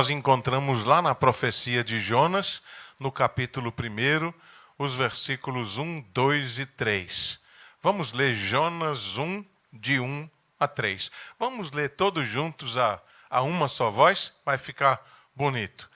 Nós encontramos lá na profecia de Jonas, no capítulo 1, os versículos 1, 2 e 3. Vamos ler Jonas 1, de 1 a 3. Vamos ler todos juntos a uma só voz, vai ficar bonito.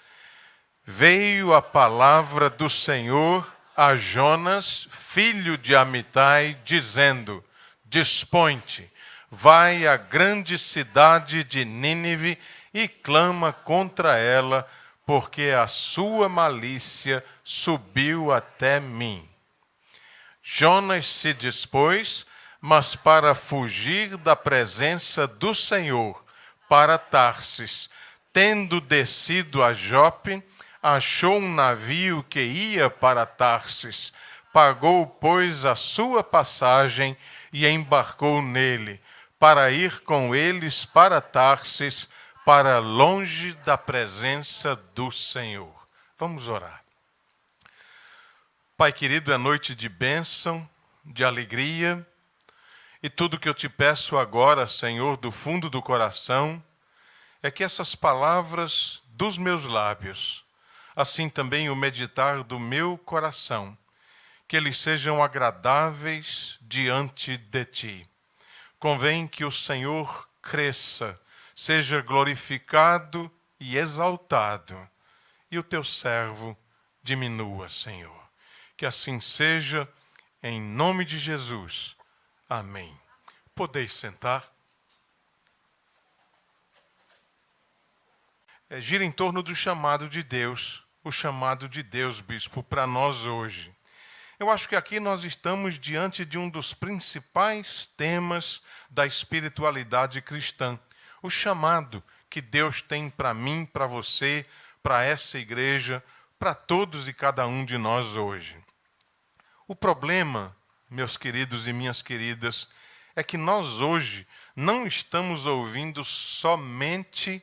Veio a palavra do Senhor a Jonas, filho de Amitai, dizendo: Dispõe-te, vai à grande cidade de Nínive e clama contra ela, porque a sua malícia subiu até mim. Jonas se dispôs, mas para fugir da presença do Senhor, para Tarsis. Tendo descido a Jope, achou um navio que ia para Tarsis. Pagou, pois, a sua passagem e embarcou nele, para ir com eles para Tarsis, para longe da presença do Senhor. Vamos orar. Pai querido, é noite de bênção, de alegria, e tudo que eu te peço agora, Senhor, do fundo do coração, é que essas palavras dos meus lábios, assim também o meditar do meu coração, que eles sejam agradáveis diante de ti. Convém que o Senhor cresça, seja glorificado e exaltado, e o teu servo diminua, Senhor. Que assim seja, em nome de Jesus. Amém. Podeis sentar. Gira em torno do chamado de Deus, o chamado de Deus, bispo, para nós hoje. Eu acho que aqui nós estamos diante de um dos principais temas da espiritualidade cristã. O chamado que Deus tem para mim, para você, para essa igreja, para todos e cada um de nós hoje. O problema, meus queridos e minhas queridas, é que nós hoje não estamos ouvindo somente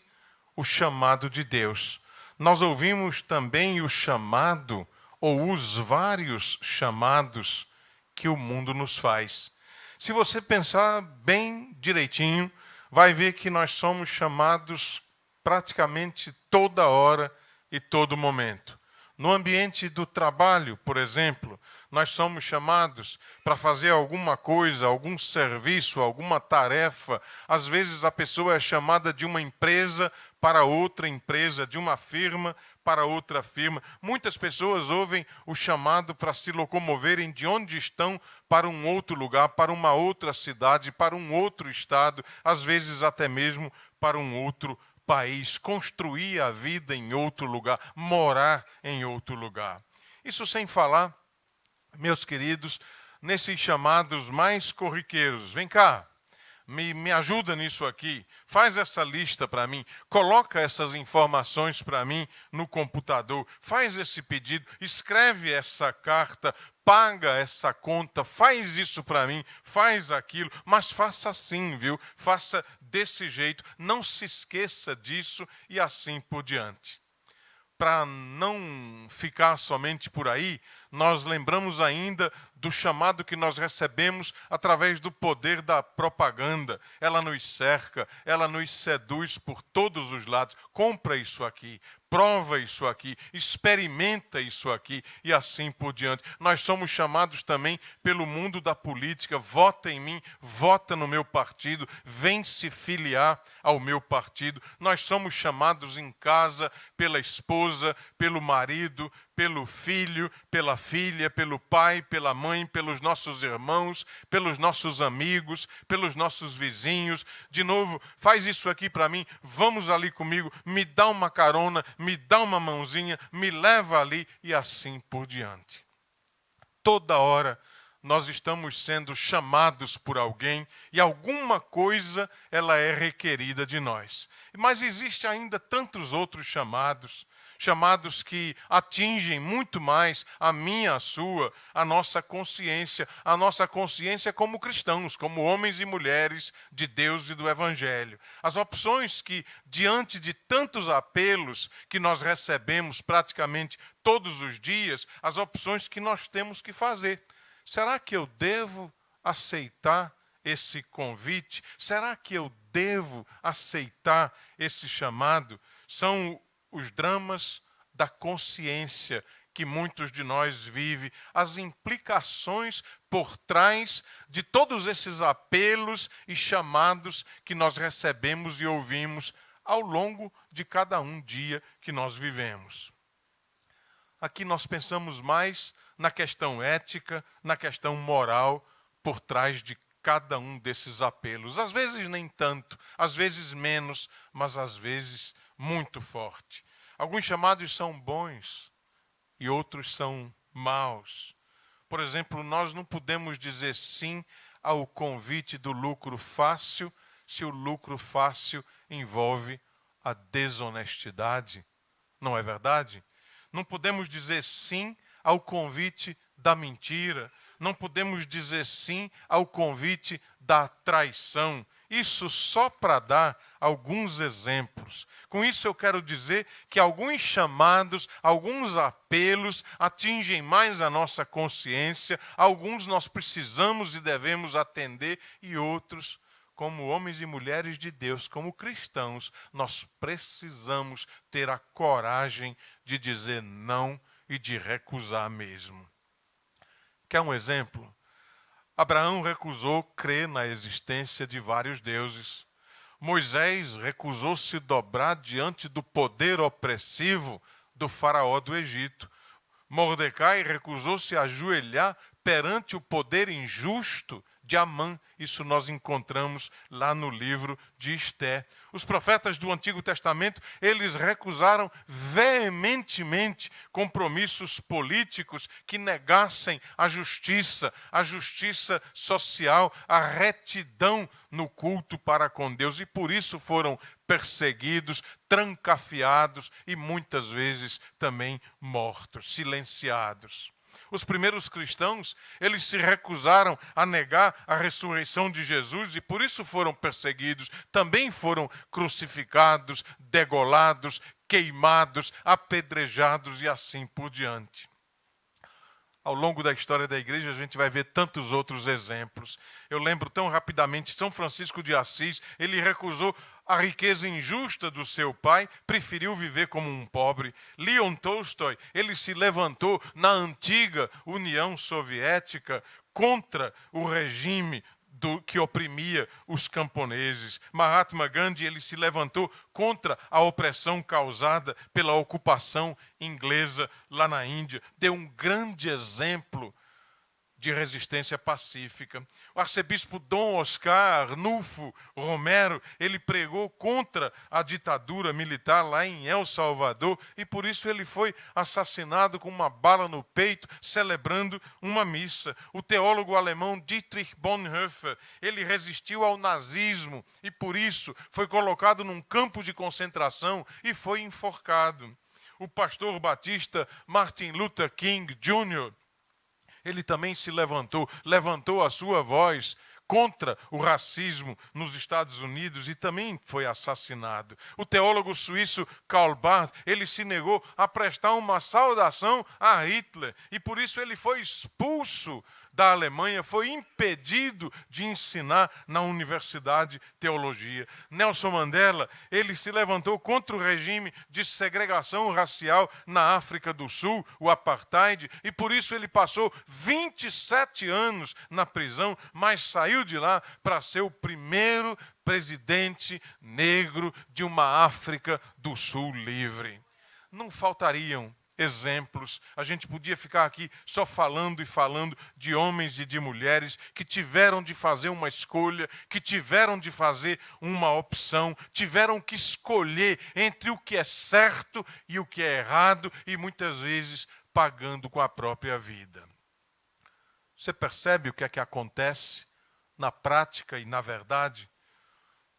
o chamado de Deus. Nós ouvimos também o chamado ou os vários chamados que o mundo nos faz. Se você pensar bem direitinho, vai ver que nós somos chamados praticamente toda hora e todo momento. No ambiente do trabalho, por exemplo, nós somos chamados para fazer alguma coisa, algum serviço, alguma tarefa. Às vezes a pessoa é chamada de uma empresa para outra empresa, de uma firma para outra firma. Muitas pessoas ouvem o chamado para se locomoverem de onde estão para um outro lugar, para uma outra cidade, para um outro estado, às vezes até mesmo para um outro país, construir a vida em outro lugar, morar em outro lugar. Isso sem falar, meus queridos, nesses chamados mais corriqueiros. Vem cá, me ajuda nisso aqui, faz essa lista para mim, coloca essas informações para mim no computador, faz esse pedido, escreve essa carta, paga essa conta, faz isso para mim, faz aquilo, mas faça assim, viu? Faça desse jeito, não se esqueça disso e assim por diante. Para não ficar somente por aí, nós lembramos ainda do chamado que nós recebemos através do poder da propaganda. Ela nos cerca, ela nos seduz por todos os lados. Compra isso aqui, prova isso aqui, experimenta isso aqui e assim por diante. Nós somos chamados também pelo mundo da política. Vota em mim, vota no meu partido, vem se filiar ao meu partido. Nós somos chamados em casa pela esposa, pelo marido, pelo filho, pela filha, pelo pai, pela mãe, pelos nossos irmãos, pelos nossos amigos, pelos nossos vizinhos. De novo, faz isso aqui para mim, vamos ali comigo, me dá uma carona, me dá uma mãozinha, me leva ali e assim por diante. Toda hora nós estamos sendo chamados por alguém e alguma coisa ela é requerida de nós. Mas existe ainda tantos outros chamados que atingem muito mais a minha, a sua, a nossa consciência como cristãos, como homens e mulheres de Deus e do Evangelho. As opções que, diante de tantos apelos que nós recebemos praticamente todos os dias, as opções que nós temos que fazer. Será que eu devo aceitar esse convite? Será que eu devo aceitar esse chamado? São os dramas da consciência que muitos de nós vivem, as implicações por trás de todos esses apelos e chamados que nós recebemos e ouvimos ao longo de cada dia que nós vivemos. Aqui nós pensamos mais na questão ética, na questão moral, por trás de cada um desses apelos. Às vezes nem tanto, às vezes menos, mas às vezes muito forte. Alguns chamados são bons e outros são maus. Por exemplo, nós não podemos dizer sim ao convite do lucro fácil se o lucro fácil envolve a desonestidade. Não é verdade? Não podemos dizer sim ao convite da mentira. Não podemos dizer sim ao convite da traição. Isso só para dar alguns exemplos. Com isso eu quero dizer que alguns chamados, alguns apelos atingem mais a nossa consciência, alguns nós precisamos e devemos atender e outros, como homens e mulheres de Deus, como cristãos, nós precisamos ter a coragem de dizer não e de recusar mesmo. Quer um exemplo? Abraão recusou crer na existência de vários deuses. Moisés recusou se dobrar diante do poder opressivo do faraó do Egito. Mordecai recusou se ajoelhar perante o poder injusto de Amã. Isso nós encontramos lá no livro de Esther. Os profetas do Antigo Testamento, eles recusaram veementemente compromissos políticos que negassem a justiça social, a retidão no culto para com Deus. E por isso foram perseguidos, trancafiados e muitas vezes também mortos, silenciados. Os primeiros cristãos, eles se recusaram a negar a ressurreição de Jesus e por isso foram perseguidos. Também foram crucificados, degolados, queimados, apedrejados e assim por diante. Ao longo da história da igreja, a gente vai ver tantos outros exemplos. Eu lembro tão rapidamente, São Francisco de Assis, ele recusou a riqueza injusta do seu pai, preferiu viver como um pobre. Leon Tolstói, ele se levantou na antiga União Soviética contra o regime que oprimia os camponeses. Mahatma Gandhi, ele se levantou contra a opressão causada pela ocupação inglesa lá na Índia. Deu um grande exemplo de resistência pacífica. O arcebispo Dom Oscar Arnulfo Romero, ele pregou contra a ditadura militar lá em El Salvador e por isso ele foi assassinado com uma bala no peito, celebrando uma missa. O teólogo alemão Dietrich Bonhoeffer, ele resistiu ao nazismo e por isso foi colocado num campo de concentração e foi enforcado. O pastor batista Martin Luther King Jr., ele também se levantou a sua voz contra o racismo nos Estados Unidos e também foi assassinado. O teólogo suíço Karl Barth, ele se negou a prestar uma saudação a Hitler e por isso ele foi expulso da Alemanha, foi impedido de ensinar na Universidade Teologia. Nelson Mandela, ele se levantou contra o regime de segregação racial na África do Sul, o apartheid, e por isso ele passou 27 anos na prisão, mas saiu de lá para ser o primeiro presidente negro de uma África do Sul livre. Não faltariam exemplos, a gente podia ficar aqui só falando e falando de homens e de mulheres que tiveram de fazer uma escolha, que tiveram de fazer uma opção, tiveram que escolher entre o que é certo e o que é errado e muitas vezes pagando com a própria vida. Você percebe o que é que acontece na prática e na verdade?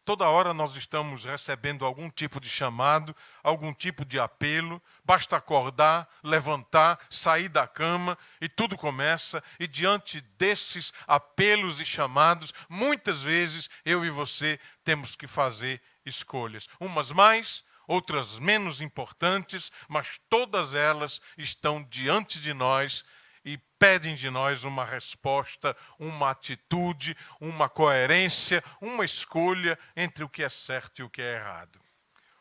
Toda hora nós estamos recebendo algum tipo de chamado, algum tipo de apelo. Basta acordar, levantar, sair da cama e tudo começa. E diante desses apelos e chamados, muitas vezes eu e você temos que fazer escolhas. Umas mais, outras menos importantes, mas todas elas estão diante de nós e pedem de nós uma resposta, uma atitude, uma coerência, uma escolha entre o que é certo e o que é errado.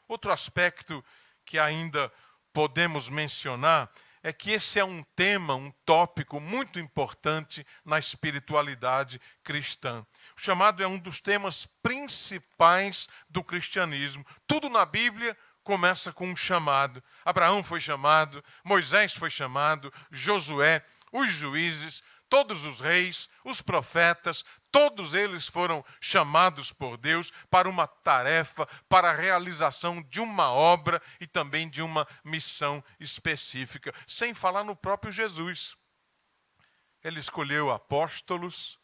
Outro aspecto que ainda podemos mencionar é que esse é um tema, um tópico muito importante na espiritualidade cristã. O chamado é um dos temas principais do cristianismo. Tudo na Bíblia começa com um chamado. Abraão foi chamado, Moisés foi chamado, Josué, os juízes, todos os reis, os profetas, todos eles foram chamados por Deus para uma tarefa, para a realização de uma obra e também de uma missão específica, sem falar no próprio Jesus. Ele escolheu apóstolos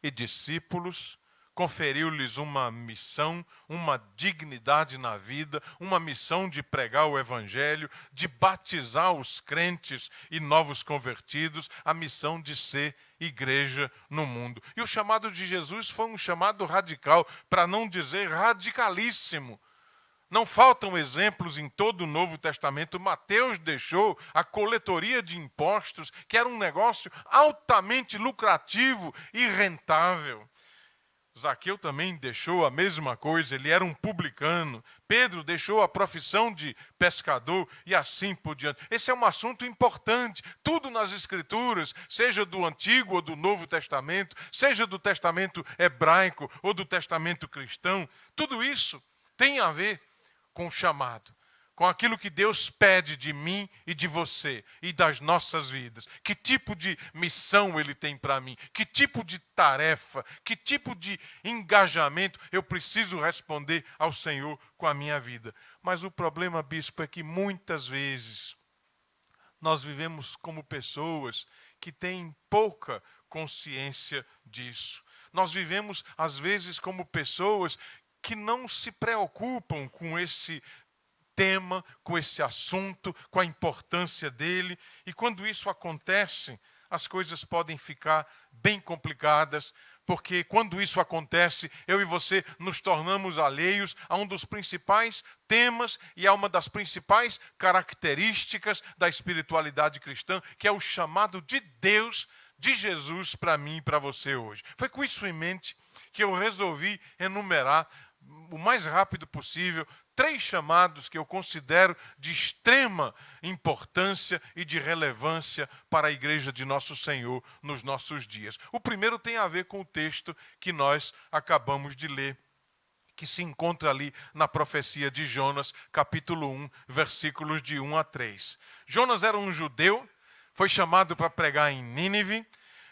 e discípulos, conferiu-lhes uma missão, uma dignidade na vida, uma missão de pregar o evangelho, de batizar os crentes e novos convertidos, a missão de ser igreja no mundo. E o chamado de Jesus foi um chamado radical, para não dizer radicalíssimo. Não faltam exemplos em todo o Novo Testamento. Mateus deixou a coletoria de impostos, que era um negócio altamente lucrativo e rentável. Zaqueu também deixou a mesma coisa, ele era um publicano. Pedro deixou a profissão de pescador e assim por diante. Esse é um assunto importante. Tudo nas Escrituras, seja do Antigo ou do Novo Testamento, seja do Testamento hebraico ou do Testamento cristão, tudo isso tem a ver com o chamado, com aquilo que Deus pede de mim e de você e das nossas vidas. Que tipo de missão Ele tem para mim? Que tipo de tarefa? Que tipo de engajamento eu preciso responder ao Senhor com a minha vida? Mas o problema, bispo, é que muitas vezes nós vivemos como pessoas que têm pouca consciência disso. Nós vivemos, às vezes, como pessoas que não se preocupam com esse tema, com esse assunto, com a importância dele. E quando isso acontece, as coisas podem ficar bem complicadas, porque quando isso acontece, eu e você nos tornamos alheios a um dos principais temas e a uma das principais características da espiritualidade cristã, que é o chamado de Deus, de Jesus para mim e para você hoje. Foi com isso em mente que eu resolvi enumerar o mais rápido possível 3 chamados que eu considero de extrema importância e de relevância para a igreja de nosso Senhor nos nossos dias. O primeiro tem a ver com o texto que nós acabamos de ler, que se encontra ali na profecia de Jonas, capítulo 1, versículos de 1 a 3. Jonas era um judeu, foi chamado para pregar em Nínive.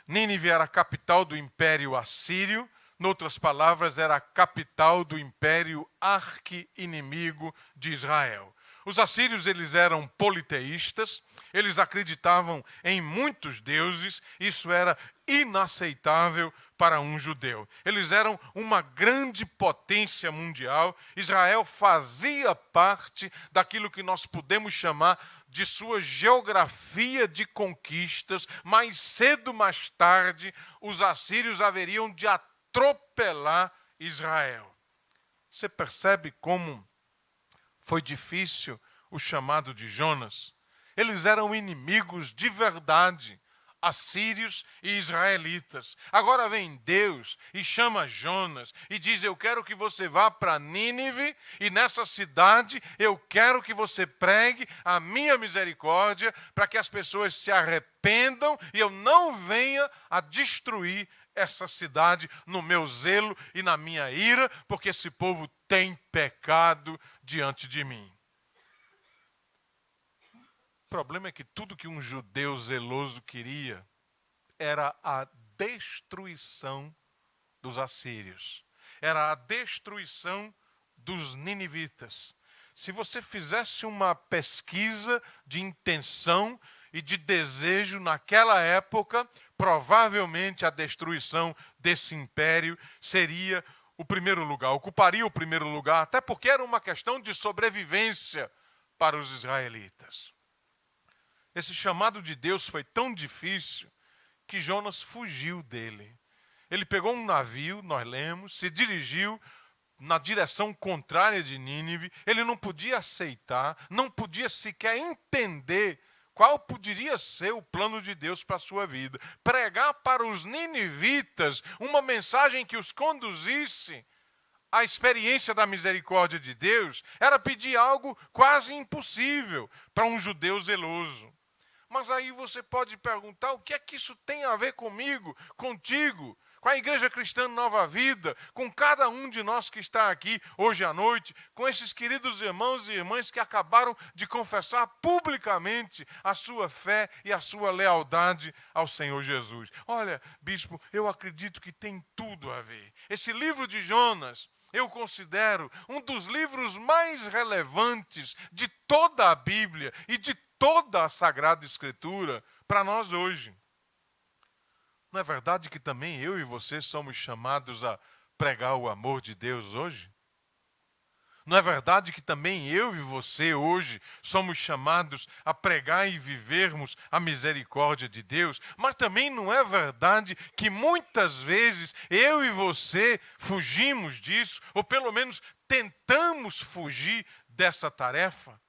Nínive era a capital do Império Assírio. Noutras palavras, era a capital do império arqui-inimigo de Israel. Os assírios, eles eram politeístas, eles acreditavam em muitos deuses, isso era inaceitável para um judeu. Eles eram uma grande potência mundial. Israel fazia parte daquilo que nós podemos chamar de sua geografia de conquistas. Mais cedo, mais tarde, os assírios haveriam de atropelar Israel. Você percebe como foi difícil o chamado de Jonas? Eles eram inimigos de verdade, assírios e israelitas. Agora vem Deus e chama Jonas e diz: eu quero que você vá para Nínive e nessa cidade eu quero que você pregue a minha misericórdia para que as pessoas se arrependam e eu não venha a destruir essa cidade no meu zelo e na minha ira, porque esse povo tem pecado diante de mim. O problema é que tudo que um judeu zeloso queria era a destruição dos assírios. Era a destruição dos ninivitas. Se você fizesse uma pesquisa de intenção e de desejo naquela época, provavelmente a destruição desse império seria o primeiro lugar, ocuparia o primeiro lugar, até porque era uma questão de sobrevivência para os israelitas. Esse chamado de Deus foi tão difícil que Jonas fugiu dele. Ele pegou um navio, nós lemos, se dirigiu na direção contrária de Nínive. Ele não podia aceitar, não podia sequer entender qual poderia ser o plano de Deus para a sua vida. Pregar para os ninivitas uma mensagem que os conduzisse a experiência da misericórdia de Deus era pedir algo quase impossível para um judeu zeloso. Mas aí você pode perguntar, o que é que isso tem a ver comigo, contigo, com a Igreja Cristã Nova Vida, com cada um de nós que está aqui hoje à noite, com esses queridos irmãos e irmãs que acabaram de confessar publicamente a sua fé e a sua lealdade ao Senhor Jesus. Olha, bispo, eu acredito que tem tudo a ver. Esse livro de Jonas, eu considero um dos livros mais relevantes de toda a Bíblia e de toda a Sagrada Escritura para nós hoje. Não é verdade que também eu e você somos chamados a pregar o amor de Deus hoje? Não é verdade que também eu e você hoje somos chamados a pregar e vivermos a misericórdia de Deus? Mas também não é verdade que muitas vezes eu e você fugimos disso, ou pelo menos tentamos fugir dessa tarefa?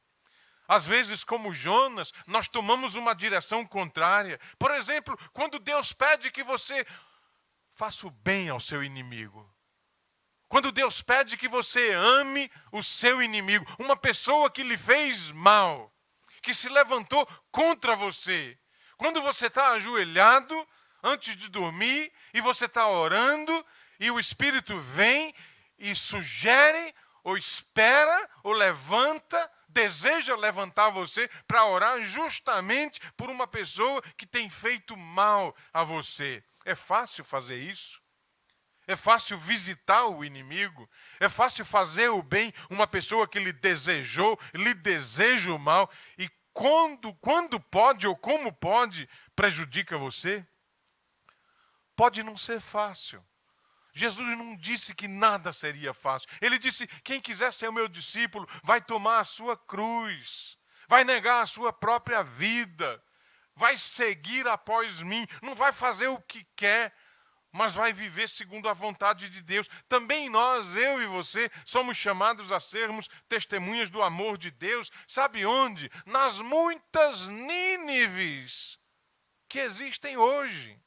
Às vezes, como Jonas, nós tomamos uma direção contrária. Por exemplo, quando Deus pede que você faça o bem ao seu inimigo. Quando Deus pede que você ame o seu inimigo, uma pessoa que lhe fez mal, que se levantou contra você. Quando você está ajoelhado antes de dormir e você está orando e o Espírito vem e sugere, ou espera, ou levanta, deseja levantar você para orar justamente por uma pessoa que tem feito mal a você. É fácil fazer isso? É fácil visitar o inimigo? É fácil fazer o bem uma pessoa que lhe desejou, lhe deseja o mal e quando pode ou como pode prejudica você? Pode não ser fácil. Jesus não disse que nada seria fácil. Ele disse, quem quiser ser o meu discípulo vai tomar a sua cruz, vai negar a sua própria vida, vai seguir após mim, não vai fazer o que quer, mas vai viver segundo a vontade de Deus. Também nós, eu e você, somos chamados a sermos testemunhas do amor de Deus. Sabe onde? Nas muitas Nínives que existem hoje.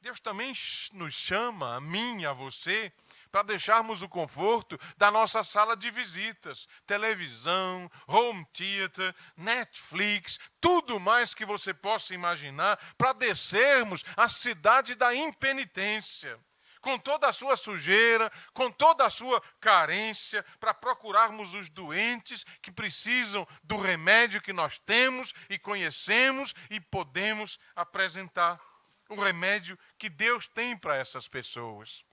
Deus também nos chama, a mim e a você, para deixarmos o conforto da nossa sala de visitas, televisão, home theater, Netflix, tudo mais que você possa imaginar, para descermos a cidade da impenitência, com toda a sua sujeira, com toda a sua carência, para procurarmos os doentes que precisam do remédio que nós temos e conhecemos e podemos apresentar. O remédio que Deus tem para essas pessoas.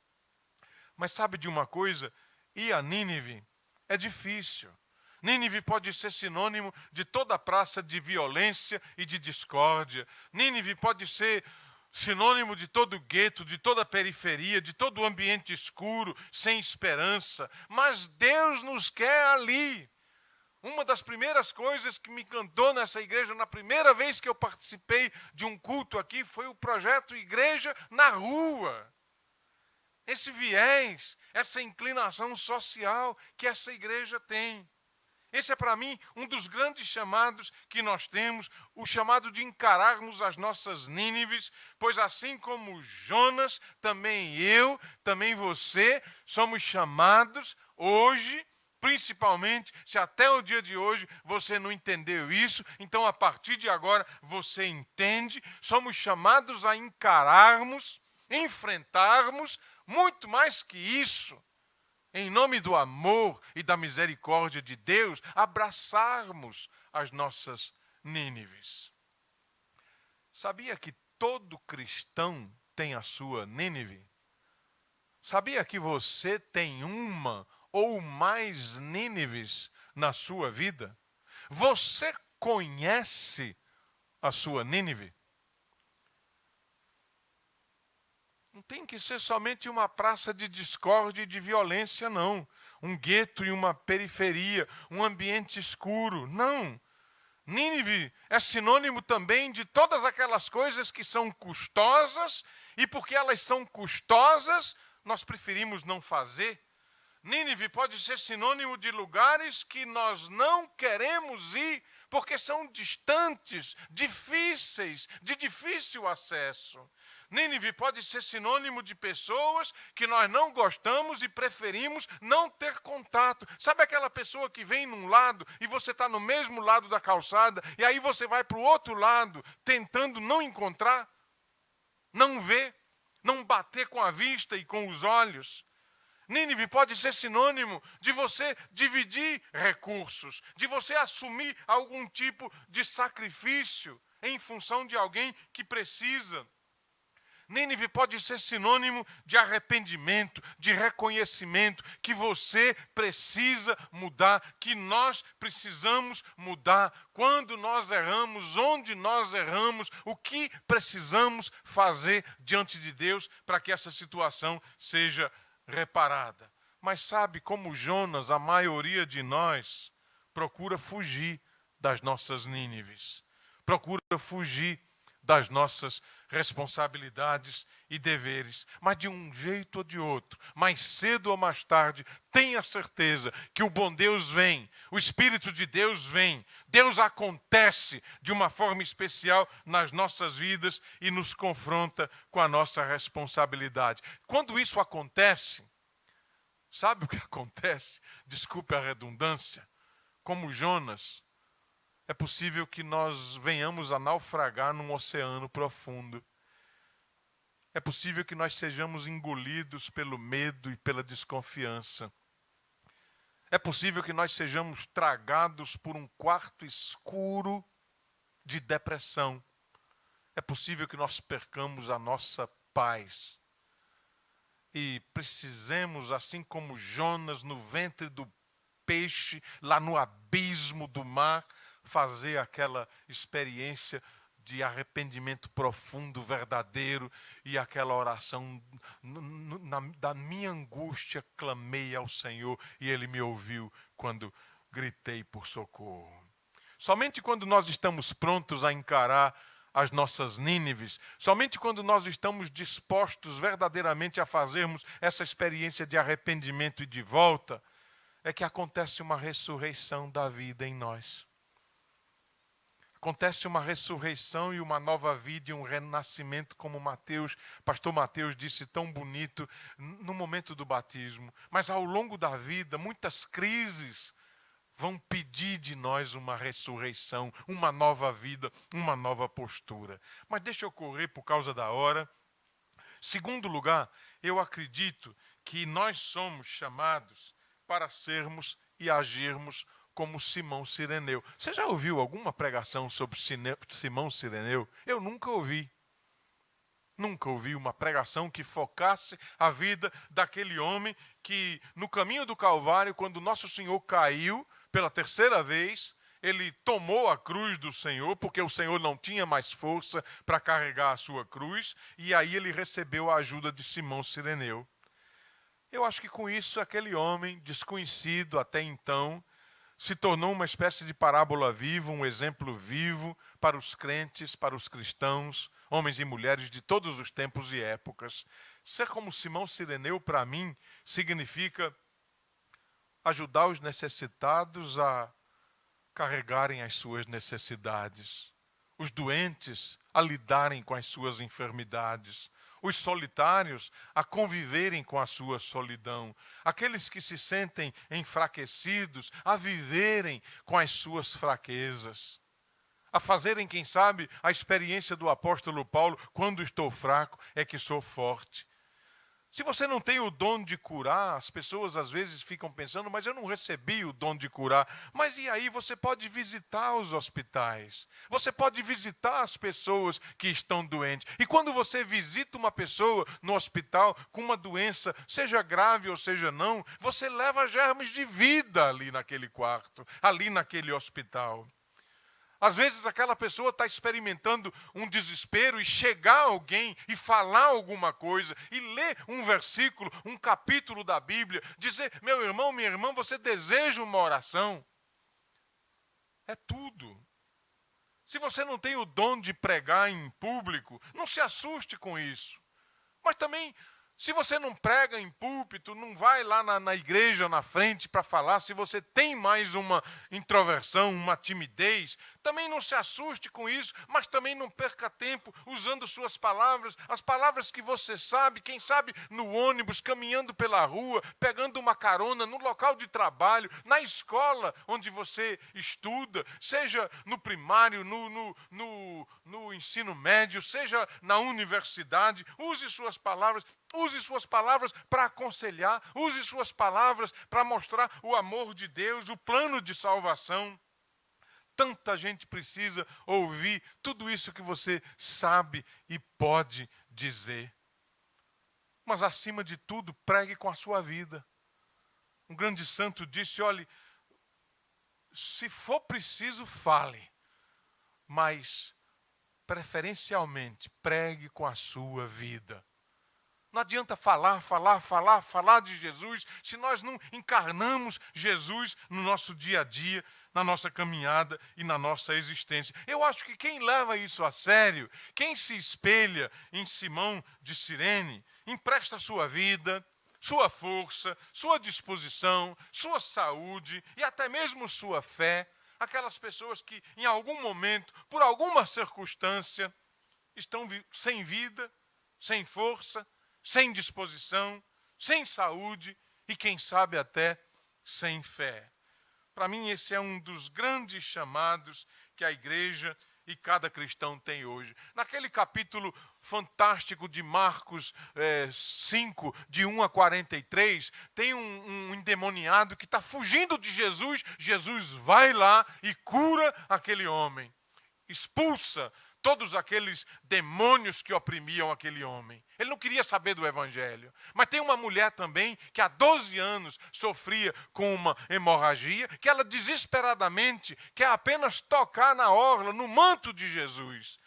Mas sabe de uma coisa? Ir a Nínive é difícil. Nínive pode ser sinônimo de toda a praça de violência e de discórdia. Nínive pode ser sinônimo de todo gueto, de toda a periferia, de todo o ambiente escuro, sem esperança. Mas Deus nos quer ali. Uma das primeiras coisas que me encantou nessa igreja, na primeira vez que eu participei de um culto aqui, foi o projeto Igreja na Rua. Esse viés, essa inclinação social que essa igreja tem. Esse é para mim um dos grandes chamados que nós temos, o chamado de encararmos as nossas Nínives, pois assim como Jonas, também eu, também você, somos chamados hoje, principalmente, se até o dia de hoje você não entendeu isso, então a partir de agora você entende, somos chamados a encararmos, enfrentarmos, muito mais que isso, em nome do amor e da misericórdia de Deus, abraçarmos as nossas Nínives. Sabia que todo cristão tem a sua Nínive? Sabia que você tem uma ou mais Nínives na sua vida? Você conhece a sua Nínive? Não tem que ser somente uma praça de discórdia e de violência, não. Um gueto e uma periferia, um ambiente escuro. Não. Nínive é sinônimo também de todas aquelas coisas que são custosas, e porque elas são custosas, nós preferimos não fazer. Nínive pode ser sinônimo de lugares que nós não queremos ir, porque são distantes, difíceis, de difícil acesso. Nínive pode ser sinônimo de pessoas que nós não gostamos e preferimos não ter contato. Sabe aquela pessoa que vem num lado e você está no mesmo lado da calçada e aí você vai para o outro lado tentando não encontrar, não ver, não bater com a vista e com os olhos? Nínive pode ser sinônimo de você dividir recursos, de você assumir algum tipo de sacrifício em função de alguém que precisa. Nínive pode ser sinônimo de arrependimento, de reconhecimento, que você precisa mudar, que nós precisamos mudar. Quando nós erramos, onde nós erramos, o que precisamos fazer diante de Deus para que essa situação seja reparada. Mas sabe, como Jonas, a maioria de nós procura fugir das nossas Nínives, procura fugir das nossas responsabilidades e deveres, mas de um jeito ou de outro, mais cedo ou mais tarde, tenha certeza que o bom Deus vem, o Espírito de Deus vem, Deus acontece de uma forma especial nas nossas vidas e nos confronta com a nossa responsabilidade. Quando isso acontece, sabe o que acontece? Desculpe a redundância, como Jonas, é possível que nós venhamos a naufragar num oceano profundo. É possível que nós sejamos engolidos pelo medo e pela desconfiança. É possível que nós sejamos tragados por um quarto escuro de depressão. É possível que nós percamos a nossa paz. E precisemos, assim como Jonas no ventre do peixe, lá no abismo do mar, fazer aquela experiência de arrependimento profundo, verdadeiro, e aquela oração, da minha angústia clamei ao Senhor e Ele me ouviu quando gritei por socorro. Somente quando nós estamos prontos a encarar as nossas Nínives, somente quando nós estamos dispostos verdadeiramente a fazermos essa experiência de arrependimento e de volta, é que acontece uma ressurreição da vida em nós. Acontece uma ressurreição e uma nova vida e um renascimento, como pastor Mateus disse tão bonito no momento do batismo. Mas ao longo da vida, muitas crises vão pedir de nós uma ressurreição, uma nova vida, uma nova postura. Mas deixa eu correr por causa da hora. Segundo lugar, eu acredito que nós somos chamados para sermos e agirmos como Simão Cireneu. Você já ouviu alguma pregação sobre Simão Cireneu? Eu nunca ouvi. Nunca ouvi uma pregação que focasse a vida daquele homem que, no caminho do Calvário, quando nosso Senhor caiu pela terceira vez, ele tomou a cruz do Senhor, porque o Senhor não tinha mais força para carregar a sua cruz, e aí ele recebeu a ajuda de Simão Cireneu. Eu acho que com isso aquele homem, desconhecido até então, se tornou uma espécie de parábola viva, um exemplo vivo para os crentes, para os cristãos, homens e mulheres de todos os tempos e épocas. Ser como Simão Cireneu, para mim, significa ajudar os necessitados a carregarem as suas necessidades, os doentes a lidarem com as suas enfermidades, os solitários a conviverem com a sua solidão, aqueles que se sentem enfraquecidos a viverem com as suas fraquezas, a fazerem, quem sabe, a experiência do apóstolo Paulo: quando estou fraco é que sou forte. Se você não tem o dom de curar, as pessoas às vezes ficam pensando, mas eu não recebi o dom de curar. Mas e aí, você pode visitar os hospitais, você pode visitar as pessoas que estão doentes. E quando você visita uma pessoa no hospital com uma doença, seja grave ou seja não, você leva germes de vida ali naquele quarto, ali naquele hospital. Às vezes aquela pessoa está experimentando um desespero e chegar alguém e falar alguma coisa e ler um versículo, um capítulo da Bíblia, dizer: meu irmão, minha irmã, você deseja uma oração? É tudo. Se você não tem o dom de pregar em público, não se assuste com isso. Mas também Se você não prega em púlpito, não vai lá na igreja, na frente para falar, se você tem mais uma introversão, uma timidez, também não se assuste com isso, mas também não perca tempo usando suas palavras, as palavras que você sabe, quem sabe no ônibus, caminhando pela rua, pegando uma carona, no local de trabalho, na escola onde você estuda, seja no primário, no ensino médio, seja na universidade, use suas palavras. Use suas palavras para aconselhar, use suas palavras para mostrar o amor de Deus, o plano de salvação. Tanta gente precisa ouvir tudo isso que você sabe e pode dizer. Mas, acima de tudo, pregue com a sua vida. Um grande santo disse, olhe, se for preciso, fale, mas, preferencialmente, pregue com a sua vida. Não adianta falar de Jesus se nós não encarnamos Jesus no nosso dia a dia, na nossa caminhada e na nossa existência. Eu acho que quem leva isso a sério, quem se espelha em Simão de Cirene, empresta sua vida, sua força, sua disposição, sua saúde e até mesmo sua fé, aquelas pessoas que em algum momento, por alguma circunstância, estão sem vida, sem força, sem disposição, sem saúde e, quem sabe, até sem fé. Para mim, esse é um dos grandes chamados que a igreja e cada cristão tem hoje. Naquele capítulo fantástico de Marcos 5, de 1 a 43, tem um endemoniado que está fugindo de Jesus. Jesus vai lá e cura aquele homem, expulsa todos aqueles demônios que oprimiam aquele homem. Ele não queria saber do evangelho. Mas tem uma mulher também que há 12 anos sofria com uma hemorragia, que ela desesperadamente quer apenas tocar na orla, no manto de Jesus.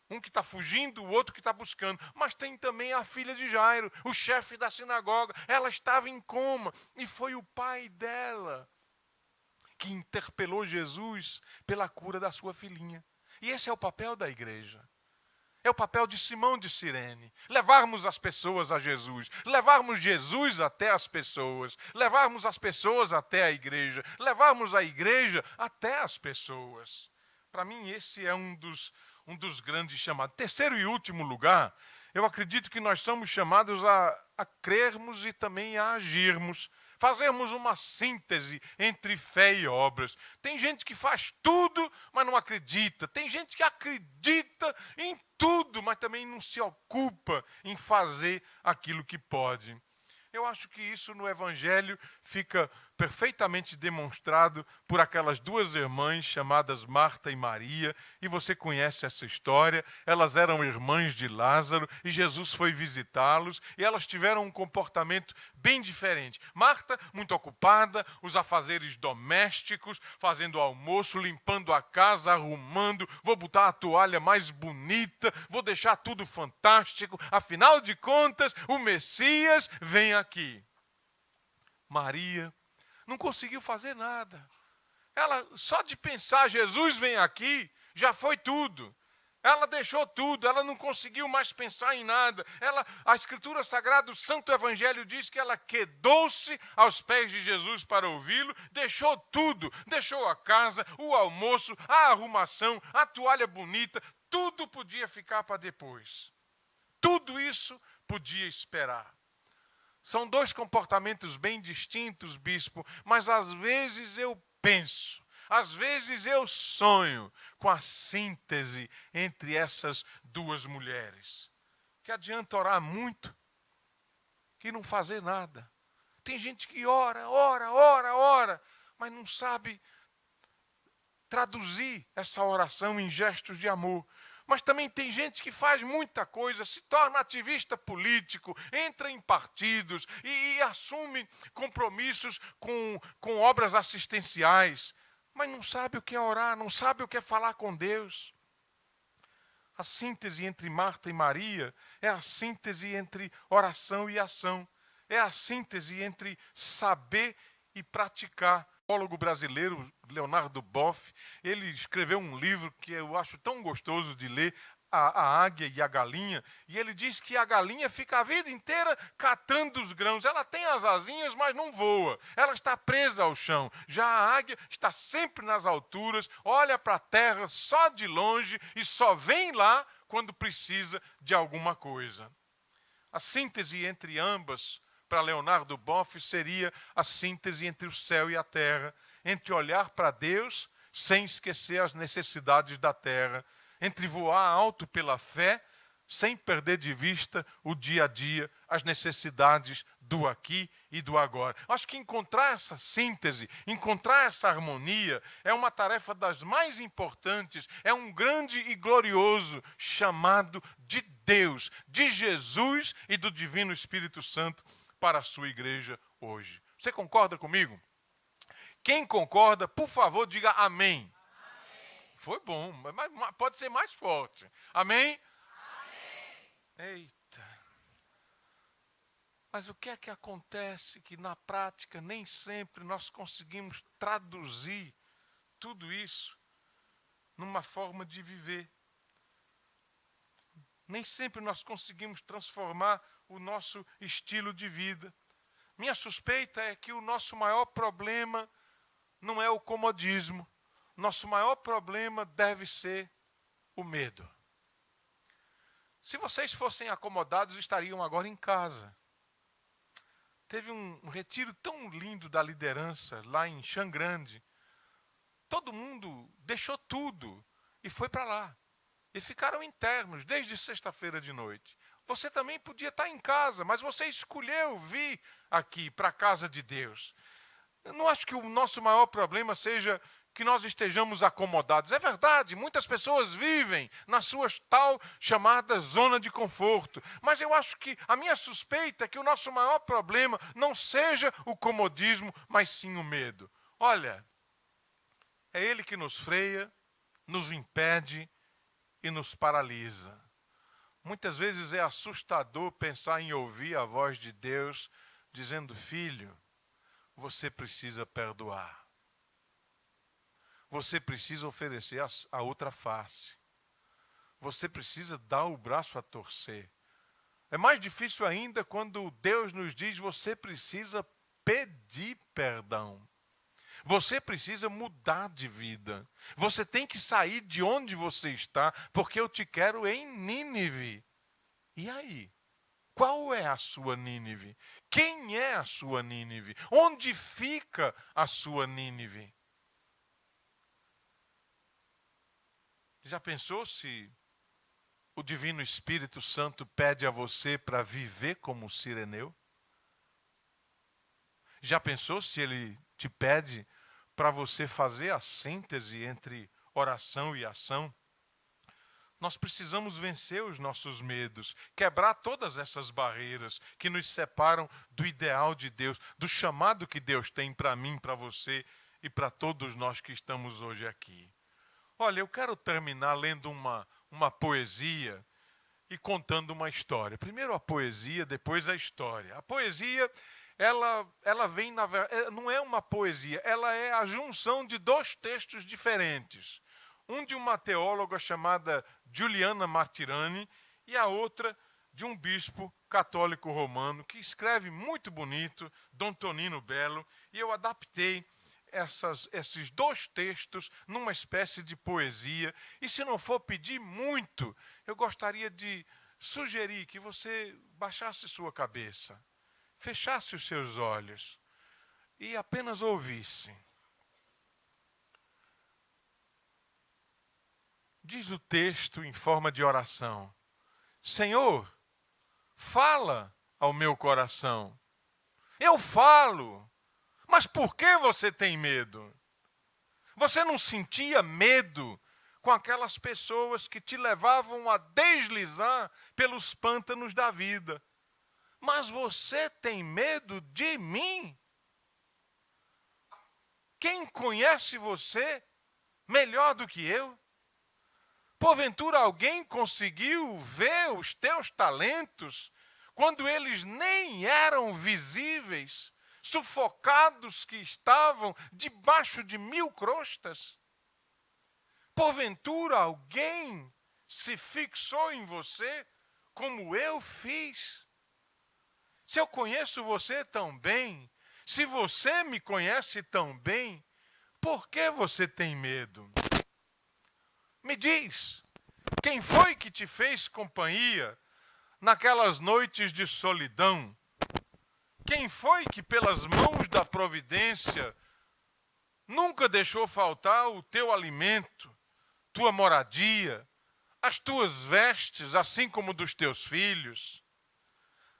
Um que está fugindo, o outro que está buscando. Mas tem também a filha de Jairo, o chefe da sinagoga. Ela estava em coma e foi o pai dela que interpelou Jesus pela cura da sua filhinha. E esse é o papel da igreja. É o papel de Simão de Cirene. Levarmos as pessoas a Jesus. Levarmos Jesus até as pessoas. Levarmos as pessoas até a igreja. Levarmos a igreja até as pessoas. Para mim, esse é um dos grandes chamados. Terceiro e último lugar, eu acredito que nós somos chamados a crermos e também a agirmos. Fazermos uma síntese entre fé e obras. Tem gente que faz tudo, mas não acredita. Tem gente que acredita em tudo, mas também não se ocupa em fazer aquilo que pode. Eu acho que isso no Evangelho fica perfeitamente demonstrado por aquelas duas irmãs chamadas Marta e Maria, e você conhece essa história. Elas eram irmãs de Lázaro e Jesus foi visitá-los e elas tiveram um comportamento bem diferente. Marta, muito ocupada, os afazeres domésticos, fazendo almoço, limpando a casa, arrumando, vou botar a toalha mais bonita, vou deixar tudo fantástico, afinal de contas, o Messias vem aqui. Maria não conseguiu fazer nada. Ela, só de pensar, Jesus vem aqui, já foi tudo. Ela deixou tudo, ela não conseguiu mais pensar em nada. A Escritura Sagrada, o Santo Evangelho diz que ela quedou-se aos pés de Jesus para ouvi-lo, deixou tudo, deixou a casa, o almoço, a arrumação, a toalha bonita, tudo podia ficar para depois. Tudo isso podia esperar. São dois comportamentos bem distintos, bispo, mas às vezes eu penso, às vezes eu sonho com a síntese entre essas duas mulheres. Que adianta orar muito e não fazer nada. Tem gente que ora, mas não sabe traduzir essa oração em gestos de amor. Mas também tem gente que faz muita coisa, se torna ativista político, entra em partidos e assume compromissos com obras assistenciais, mas não sabe o que é orar, não sabe o que é falar com Deus. A síntese entre Marta e Maria é a síntese entre oração e ação. É a síntese entre saber e praticar. O teólogo brasileiro Leonardo Boff, ele escreveu um livro que eu acho tão gostoso de ler, a águia e a galinha, e ele diz que a galinha fica a vida inteira catando os grãos. Ela tem as asinhas, mas não voa. Ela está presa ao chão. Já a águia está sempre nas alturas, olha para a terra só de longe e só vem lá quando precisa de alguma coisa. A síntese entre ambas, para Leonardo Boff, seria a síntese entre o céu e a terra, entre olhar para Deus sem esquecer as necessidades da terra, entre voar alto pela fé, sem perder de vista o dia a dia, as necessidades do aqui e do agora. Acho que encontrar essa síntese, encontrar essa harmonia, é uma tarefa das mais importantes, é um grande e glorioso chamado de Deus, de Jesus e do Divino Espírito Santo para a sua igreja hoje. Você concorda comigo? Quem concorda, por favor, diga amém. Foi bom, mas pode ser mais forte. Amém? Amém? Eita. Mas o que é que acontece que na prática nem sempre nós conseguimos traduzir tudo isso numa forma de viver? Nem sempre nós conseguimos transformar o nosso estilo de vida. Minha suspeita é que o nosso maior problema não é o comodismo. Nosso maior problema deve ser o medo. Se vocês fossem acomodados, estariam agora em casa. Teve um retiro tão lindo da liderança lá em Xangrande. Todo mundo deixou tudo e foi para lá. E ficaram internos desde sexta-feira de noite. Você também podia estar em casa, mas você escolheu vir aqui para a casa de Deus. Eu não acho que o nosso maior problema seja que nós estejamos acomodados. É verdade, muitas pessoas vivem na sua tal chamada zona de conforto. Mas eu acho que a minha suspeita é que o nosso maior problema não seja o comodismo, mas sim o medo. Olha, é ele que nos freia, nos impede e nos paralisa. Muitas vezes é assustador pensar em ouvir a voz de Deus dizendo: filho, você precisa perdoar. Você precisa oferecer a outra face. Você precisa dar o braço a torcer. É mais difícil ainda quando Deus nos diz: você precisa pedir perdão. Você precisa mudar de vida. Você tem que sair de onde você está, porque eu te quero em Nínive. E aí? Qual é a sua Nínive? Quem é a sua Nínive? Onde fica a sua Nínive? Já pensou se o Divino Espírito Santo pede a você para viver como sireneu? Já pensou se ele te pede para você fazer a síntese entre oração e ação? Nós precisamos vencer os nossos medos, quebrar todas essas barreiras que nos separam do ideal de Deus, do chamado que Deus tem para mim, para você e para todos nós que estamos hoje aqui. Olha, eu quero terminar lendo uma poesia e contando uma história. Primeiro a poesia, depois a história. A poesia, ela vem, não é uma poesia, ela é a junção de dois textos diferentes. Um de uma teóloga chamada Giuliana Martirani e a outra de um bispo católico romano que escreve muito bonito, Dom Tonino Belo, e eu adaptei esses dois textos numa espécie de poesia. E se não for pedir muito, eu gostaria de sugerir que você baixasse sua cabeça, fechasse os seus olhos e apenas ouvisse. Diz o texto em forma de oração: Senhor, fala ao meu coração. Eu falo. Mas por que você tem medo? Você não sentia medo com aquelas pessoas que te levavam a deslizar pelos pântanos da vida? Mas você tem medo de mim? Quem conhece você melhor do que eu? Porventura alguém conseguiu ver os teus talentos quando eles nem eram visíveis? Sufocados que estavam debaixo de 1000 crostas? Porventura alguém se fixou em você como eu fiz? Se eu conheço você tão bem, se você me conhece tão bem, por que você tem medo? Me diz, quem foi que te fez companhia naquelas noites de solidão? Quem foi que pelas mãos da providência nunca deixou faltar o teu alimento, tua moradia, as tuas vestes, assim como dos teus filhos?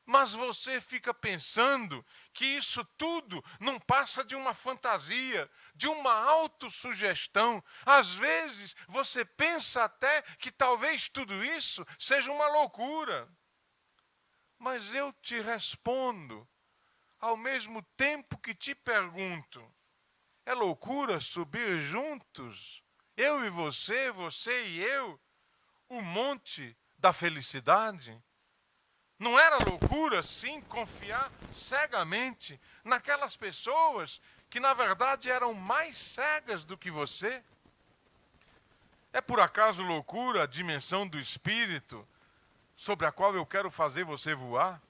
Mas você fica pensando que isso tudo não passa de uma fantasia, de uma autossugestão. Às vezes você pensa até que talvez tudo isso seja uma loucura. Mas eu te respondo, ao mesmo tempo que te pergunto: é loucura subir juntos, eu e você, você e eu, o monte da felicidade? Não era loucura, sim, confiar cegamente naquelas pessoas que, na verdade, eram mais cegas do que você? É por acaso loucura a dimensão do Espírito sobre a qual eu quero fazer você voar?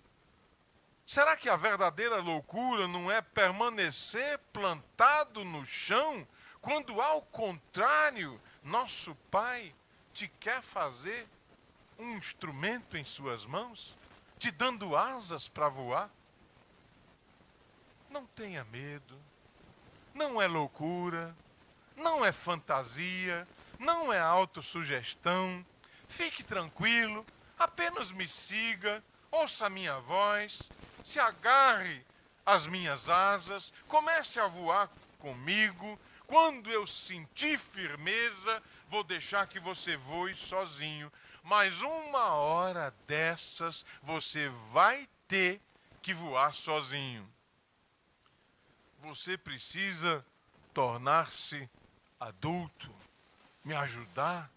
Será que a verdadeira loucura não é permanecer plantado no chão, quando, ao contrário, nosso Pai te quer fazer um instrumento em suas mãos, te dando asas para voar? Não tenha medo, não é loucura, não é fantasia, não é autossugestão. Fique tranquilo, apenas me siga, ouça a minha voz, se agarre às minhas asas, comece a voar comigo. Quando eu sentir firmeza, vou deixar que você voe sozinho. Mas uma hora dessas, você vai ter que voar sozinho. Você precisa tornar-se adulto, me ajudar.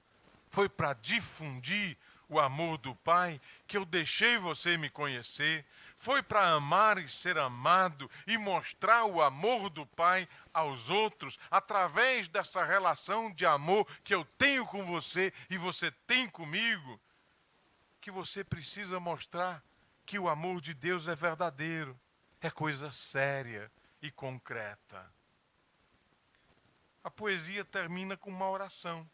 Foi para difundir o amor do Pai que eu deixei você me conhecer. Foi para amar e ser amado e mostrar o amor do Pai aos outros através dessa relação de amor que eu tenho com você e você tem comigo, que você precisa mostrar que o amor de Deus é verdadeiro, é coisa séria e concreta. A poesia termina com uma oração.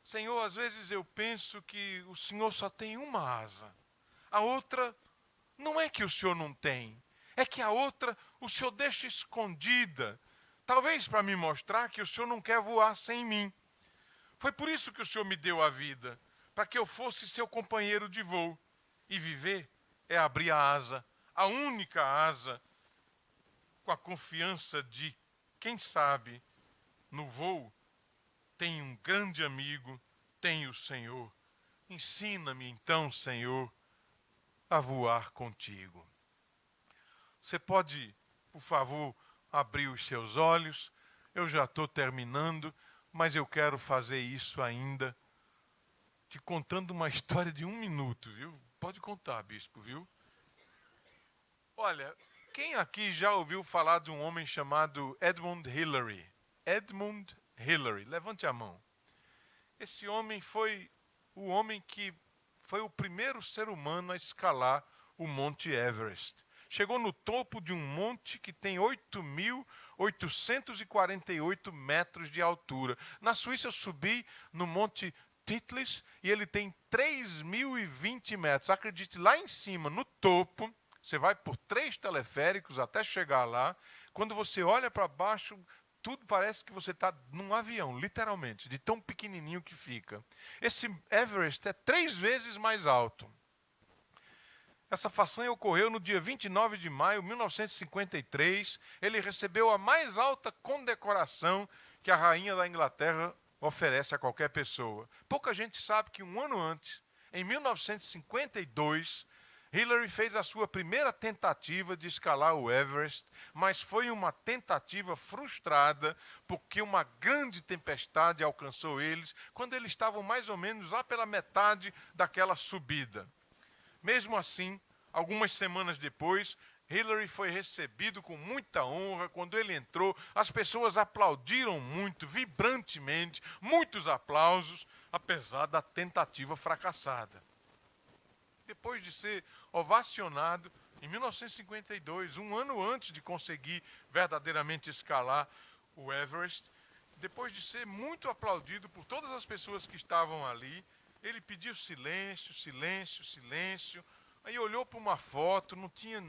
Senhor, às vezes eu penso que o Senhor só tem uma asa. A outra não é que o Senhor não tem, é que a outra o Senhor deixa escondida, talvez para me mostrar que o Senhor não quer voar sem mim. Foi por isso que o Senhor me deu a vida, para que eu fosse seu companheiro de voo. E viver é abrir a asa, a única asa, com a confiança de, quem sabe, no voo tem um grande amigo, tem o Senhor. Ensina-me então, Senhor, a voar contigo. Você pode, por favor, abrir os seus olhos. Eu já estou terminando, mas eu quero fazer isso ainda, te contando uma história de 1 minuto, viu? Pode contar, bispo, viu? Olha, quem aqui já ouviu falar de um homem chamado Edmund Hillary? Edmund Hillary, levante a mão. Esse homem foi o homem que foi o primeiro ser humano a escalar o Monte Everest. Chegou no topo de um monte que tem 8.848 metros de altura. Na Suíça eu subi no Monte Titlis e ele tem 3.020 metros. Acredite, lá em cima, no topo, você vai por 3 teleféricos até chegar lá. Quando você olha para baixo, tudo parece que você está num avião, literalmente, de tão pequenininho que fica. Esse Everest é 3 vezes mais alto. Essa façanha ocorreu no dia 29 de maio de 1953. Ele recebeu a mais alta condecoração que a rainha da Inglaterra oferece a qualquer pessoa. Pouca gente sabe que 1 ano antes, em 1952, Hillary fez a sua primeira tentativa de escalar o Everest, mas foi uma tentativa frustrada, porque uma grande tempestade alcançou eles quando eles estavam mais ou menos lá pela metade daquela subida. Mesmo assim, algumas semanas depois, Hillary foi recebido com muita honra. Quando ele entrou, as pessoas aplaudiram muito, vibrantemente, muitos aplausos. apesar da tentativa fracassada. Depois de ser ovacionado em 1952, um ano antes de conseguir verdadeiramente escalar o Everest, depois de ser muito aplaudido por todas as pessoas que estavam ali, ele pediu silêncio, silêncio, silêncio. Aí olhou para uma foto, não tinha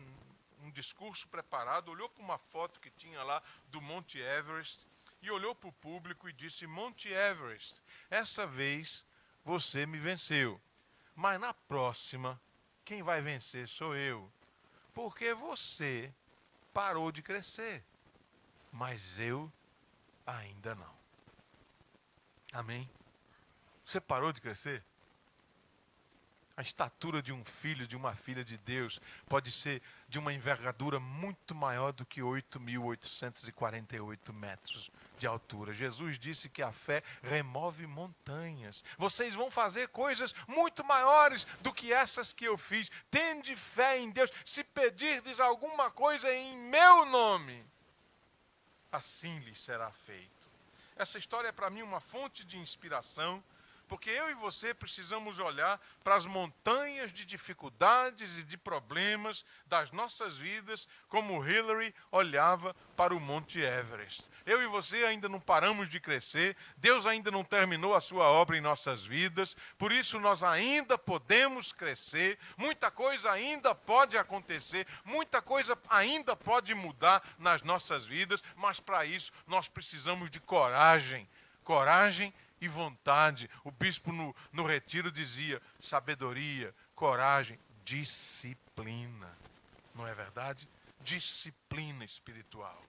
um discurso preparado, olhou para uma foto que tinha lá do Monte Everest e olhou para o público e disse: Monte Everest, essa vez você me venceu, mas na próxima quem vai vencer sou eu, porque você parou de crescer, mas eu ainda não. Amém? Você parou de crescer? A estatura de um filho, de uma filha de Deus, pode ser de uma envergadura muito maior do que 8.848 metros de altura. Jesus disse que a fé remove montanhas. Vocês vão fazer coisas muito maiores do que essas que eu fiz. Tende fé em Deus. Se pedirdes alguma coisa em meu nome, assim lhes será feito. Essa história é para mim uma fonte de inspiração, porque eu e você precisamos olhar para as montanhas de dificuldades e de problemas das nossas vidas, como Hillary olhava para o Monte Everest. Eu e você ainda não paramos de crescer, Deus ainda não terminou a sua obra em nossas vidas, por isso nós ainda podemos crescer, muita coisa ainda pode acontecer, muita coisa ainda pode mudar nas nossas vidas, mas para isso nós precisamos de coragem. Coragem e vontade. O bispo no retiro dizia: sabedoria, coragem, disciplina. Não é verdade? Disciplina espiritual.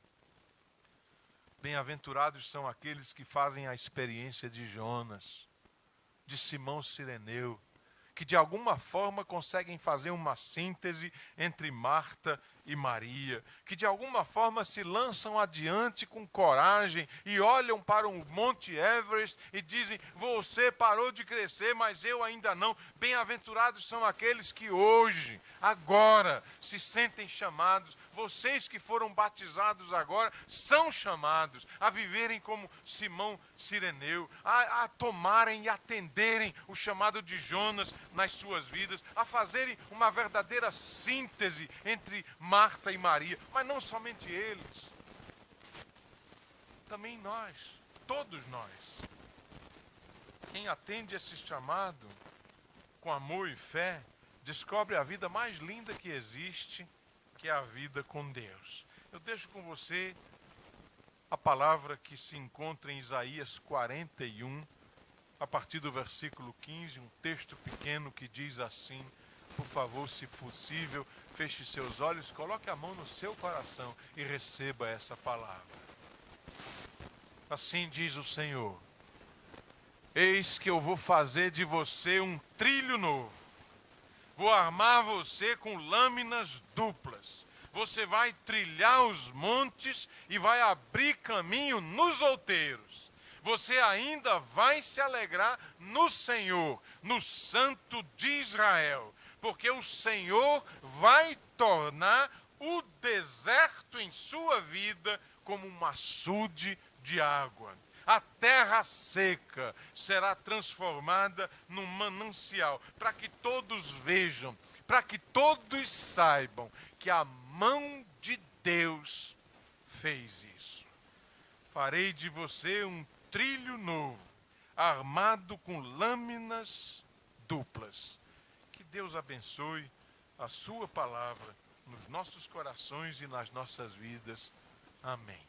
Bem-aventurados são aqueles que fazem a experiência de Jonas, de Simão Cireneu, que de alguma forma conseguem fazer uma síntese entre Marta e Maria, que de alguma forma se lançam adiante com coragem e olham para o Monte Everest e dizem: você parou de crescer, mas eu ainda não. Bem-aventurados são aqueles que hoje, agora, se sentem chamados. Vocês que foram batizados agora são chamados a viverem como Simão Cireneu, a tomarem e atenderem o chamado de Jonas nas suas vidas, a fazerem uma verdadeira síntese entre Marta e Maria, mas não somente eles, também nós, todos nós. Quem atende esse chamado com amor e fé, descobre a vida mais linda que existe, que é a vida com Deus. Eu deixo com você a palavra que se encontra em Isaías 41, a partir do versículo 15, um texto pequeno que diz assim: por favor, se possível, feche seus olhos, coloque a mão no seu coração e receba essa palavra. Assim diz o Senhor: eis que eu vou fazer de você um trilho novo. Vou armar você com lâminas duplas. Você vai trilhar os montes e vai abrir caminho nos outeiros. Você ainda vai se alegrar no Senhor, no Santo de Israel, porque o Senhor vai tornar o deserto em sua vida como um açude de água. A terra seca será transformada num manancial, para que todos vejam, para que todos saibam que a mão de Deus fez isso. Farei de você um trilho novo, armado com lâminas duplas. Que Deus abençoe a sua palavra nos nossos corações e nas nossas vidas. Amém.